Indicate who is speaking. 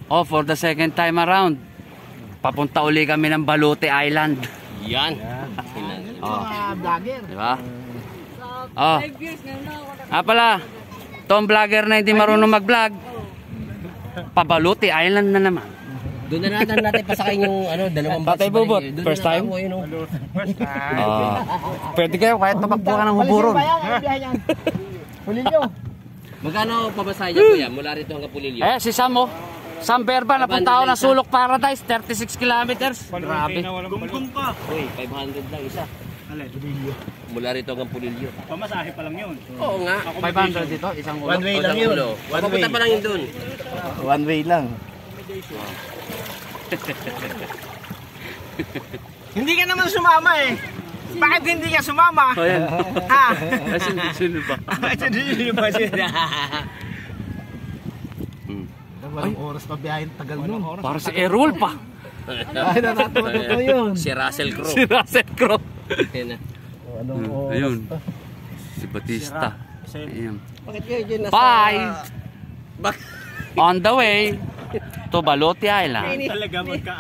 Speaker 1: Oh, for the second time around. Papunta uli kami ng Balute Island.
Speaker 2: Yan.
Speaker 1: Oh.
Speaker 3: Vlogger.
Speaker 1: Diba? Oh. Pala, itong vlogger na hindi marunong mag-vlog. Pabalute Island na naman.
Speaker 2: Doon na natin pasakayin yung dalawang bus.
Speaker 1: Tatay Bubot, first time? Pwede kayo kahit tumakbo ka ng huburon.
Speaker 3: Pulilyo.
Speaker 2: Magkano pabasahin niya kuya mula rito hanggang Pulilyo?
Speaker 1: Si Sam oh. Sam Berba, napunta ako ng Sulok Paradise, 36 kilometers. Grabe.
Speaker 4: Gumgum pa.
Speaker 2: Uy, 500 lang isa.
Speaker 3: Pulilyo.
Speaker 2: Mula rito hanggang Pulilyo.
Speaker 4: Pamasahe pa lang yun.
Speaker 2: Oo nga.
Speaker 1: 500 dito, isang ulo.
Speaker 3: One way lang yun.
Speaker 2: Papunta pa lang yun doon.
Speaker 3: One way lang. Hindi ka naman sumama eh. Bakit hindi ka sumama?
Speaker 1: Ayan.
Speaker 3: Ha?
Speaker 1: Sunod ba?
Speaker 3: Sunod ba siya? Walang oras pa biyahin, tagal nun.
Speaker 1: Para si Errol pa.
Speaker 3: Ay, natatuto ko yun.
Speaker 2: Si Russell Crowe.
Speaker 1: Si Russell Crowe.
Speaker 2: Yan na.
Speaker 3: Anong oras
Speaker 1: Ayun.
Speaker 3: pa?
Speaker 1: Si Batista. Ayun.
Speaker 2: Bakit kayo dyan nasa...
Speaker 1: Bye!
Speaker 2: Bak
Speaker 1: On the way to Balute Island.
Speaker 4: Talaga magka